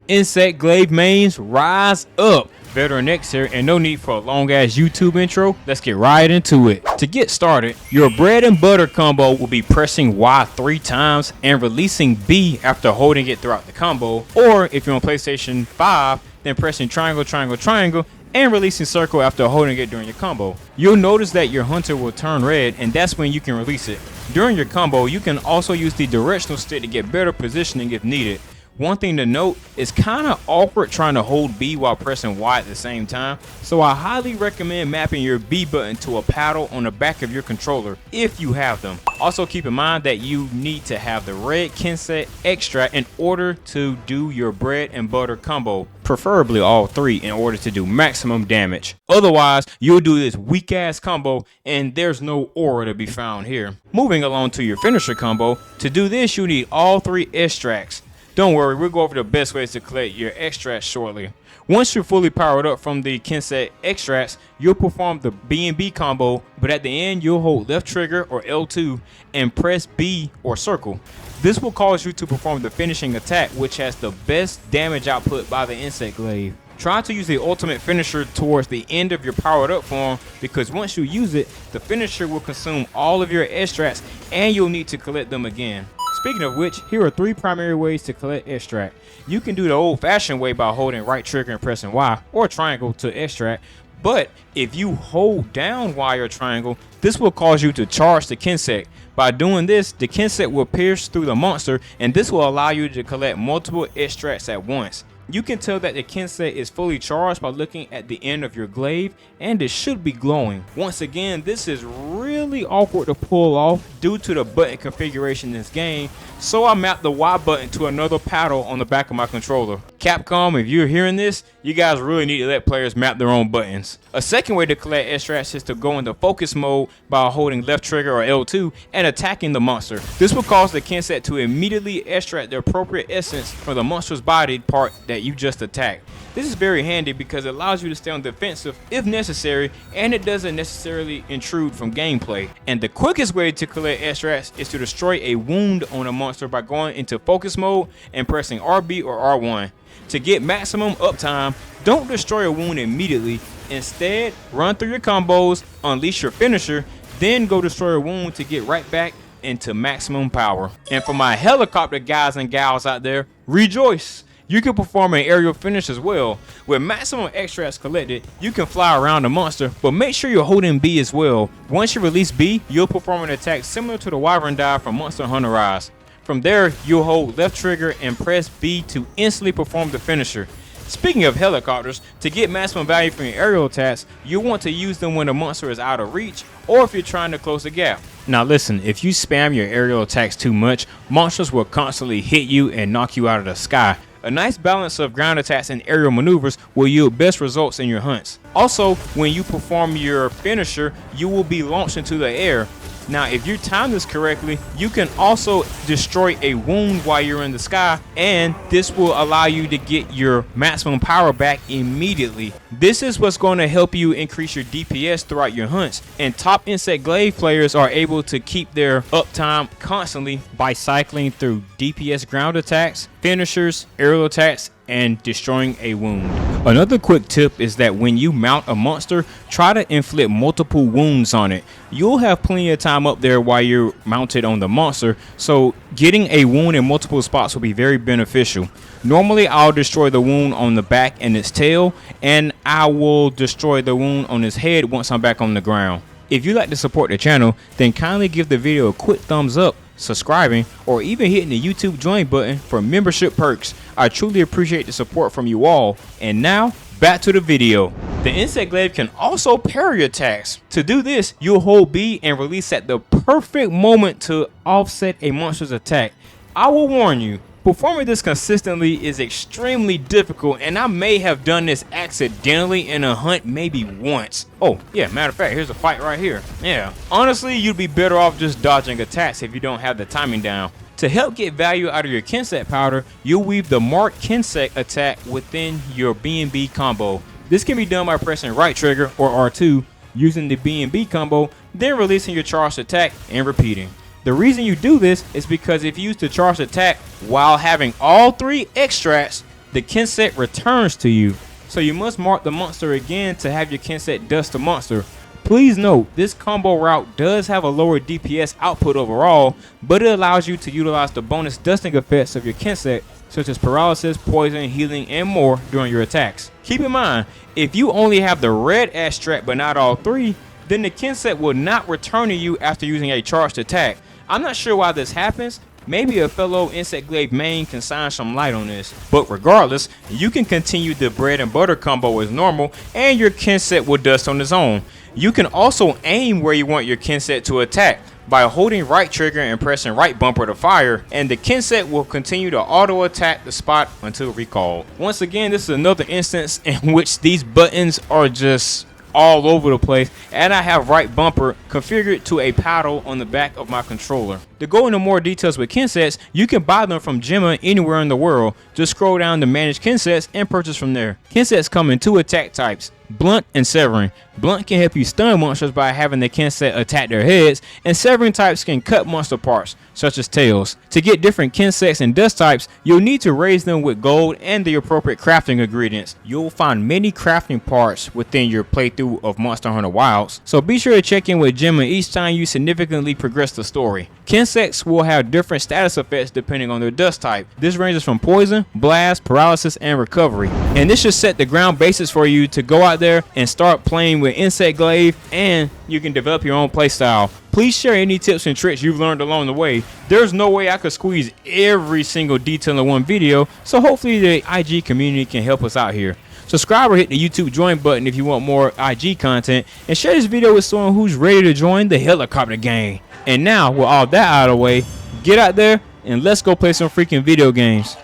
Insect Glaive mains, rise up. Veteran X here, and no need for a long ass YouTube intro. Let's get right into it. To get started, your bread and butter combo will be pressing Y 3 times and releasing B after holding it throughout the combo. Or if you're on PlayStation 5, then pressing triangle, triangle, triangle, and releasing circle after holding it during your combo. You'll notice that your hunter will turn red, and that's when you can release it. During your combo, you can also use the directional stick to get better positioning if needed. One thing to note, it's kind of awkward trying to hold B while pressing Y at the same time, so I highly recommend mapping your B button to a paddle on the back of your controller if you have them. Also keep in mind that you need to have the red Kinsect extract in order to do your bread and butter combo, preferably all three in order to do maximum damage. Otherwise, you'll do this weak ass combo and there's no aura to be found here. Moving along to your finisher combo, to do this you need all three extracts. Don't worry, we'll go over the best ways to collect your extracts shortly. Once you're fully powered up from the Kinsect extracts, you'll perform the B&B combo, but at the end you'll hold left trigger or L2 and press B or circle. This will cause you to perform the finishing attack, which has the best damage output by the Insect Glaive. Try to use the ultimate finisher towards the end of your powered up form, because once you use it, the finisher will consume all of your extracts and you'll need to collect them again. Speaking of which, here are three primary ways to collect extract. You can do the old-fashioned way by holding right trigger and pressing Y or triangle to extract, but if you hold down Y or triangle, this will cause you to charge the Kinsect. By doing this, the Kinsect will pierce through the monster, and this will allow you to collect multiple extracts at once. You can tell that the Kinsect is fully charged by looking at the end of your glaive, and it should be glowing. Once again, this is really awkward to pull off due to the button configuration in this game, so I mapped the Y button to another paddle on the back of my controller. Capcom, if you're hearing this, you guys really need to let players map their own buttons. A second way to collect extracts is to go into focus mode by holding left trigger or L2 and attacking the monster. This will cause the Kinsect to immediately extract the appropriate essence from the monster's body part that you just attacked. This is very handy because it allows you to stay on defensive if necessary, and it doesn't necessarily intrude from gameplay. And the quickest way to collect extracts is to destroy a wound on a monster by going into focus mode and pressing RB or R1. To get maximum uptime, don't destroy a wound immediately. Instead, run through your combos, unleash your finisher, then go destroy a wound to get right back into maximum power. And for my helicopter guys and gals out there, rejoice! You can perform an aerial finish as well. With maximum extracts collected, you can fly around the monster, but make sure you're holding B as well. Once you release B, you'll perform an attack similar to the Wyvern dive from Monster Hunter Rise. From there, you'll hold left trigger and press B to instantly perform the finisher. Speaking of helicopters, to get maximum value from your aerial attacks, you'll want to use them when the monster is out of reach or if you're trying to close the gap. Now listen, if you spam your aerial attacks too much, monsters will constantly hit you and knock you out of the sky. A nice balance of ground attacks and aerial maneuvers will yield best results in your hunts. Also, when you perform your finisher, you will be launched into the air. Now, if you time this correctly, you can also destroy a wound while you're in the sky, and this will allow you to get your maximum power back immediately. This is what's going to help you increase your DPS throughout your hunts, and top Insect Glaive players are able to keep their uptime constantly by cycling through DPS ground attacks, finishers, aerial attacks, and destroying a wound. Another quick tip is that when you mount a monster, try to inflict multiple wounds on it. You'll have plenty of time up there while you're mounted on the monster, so getting a wound in multiple spots will be very beneficial. Normally I'll destroy the wound on the back and its tail, and I will destroy the wound on its head once I'm back on the ground. If you'd like to support the channel, then kindly give the video a quick thumbs up, subscribing, or even hitting the YouTube join button for membership perks. I truly appreciate the support from you all. And now, back to the video. The Insect Glaive can also parry attacks. To do this, you'll hold B and release at the perfect moment to offset a monster's attack. I will warn you, performing this consistently is extremely difficult, and I may have done this accidentally in a hunt maybe once. Oh yeah, matter of fact, here's a fight right here. Yeah, honestly, you'd be better off just dodging attacks if you don't have the timing down. To help get value out of your Kinsect powder, you'll weave the marked Kinsect attack within your B&B combo. This can be done by pressing right trigger or R2, using the B&B combo, then releasing your charged attack and repeating. The reason you do this is because if you use the charged attack while having all three extracts, the Kinsect returns to you. So you must mark the monster again to have your Kinsect dust the monster. Please note, this combo route does have a lower DPS output overall, but it allows you to utilize the bonus dusting effects of your Kinsect, such as paralysis, poison, healing, and more during your attacks. Keep in mind, if you only have the red extract but not all three, then the Kinsect will not return to you after using a charged attack. I'm not sure why this happens. Maybe a fellow Insect Glaive main can shine some light on this. But regardless, you can continue the bread and butter combo as normal, and your Kinsect will dust on its own. You can also aim where you want your Kinsect to attack by holding right trigger and pressing right bumper to fire, and the Kinsect will continue to auto attack the spot until recalled. Once again, this is another instance in which these buttons are just all over the place, and I have right bumper configured to a paddle on the back of my controller. To go into more details with Kinsects, you can buy them from Gemma anywhere in the world. Just scroll down to manage Kinsects and purchase from there. Kinsects come in two attack types, blunt and severing. Blunt can help you stun monsters by having the Kinsect attack their heads, and severing types can cut monster parts, such as tails. To get different Kinsects and dust types, you'll need to raise them with gold and the appropriate crafting ingredients. You'll find many crafting parts within your playthrough of Monster Hunter Wilds, so be sure to check in with Gemma each time you significantly progress the story. Kinsects will have different status effects depending on their dust type. This ranges from poison, blast, paralysis, and recovery. And this should set the ground basis for you to go out there and start playing with Insect Glaive, and you can develop your own playstyle. Please share any tips and tricks you've learned along the way. There's no way I could squeeze every single detail in one video, so hopefully the IG community can help us out here. Subscribe or hit the YouTube join button if you want more IG content, and share this video with someone who's ready to join the helicopter gang. And now, with all that out of the way, get out there and let's go play some freaking video games.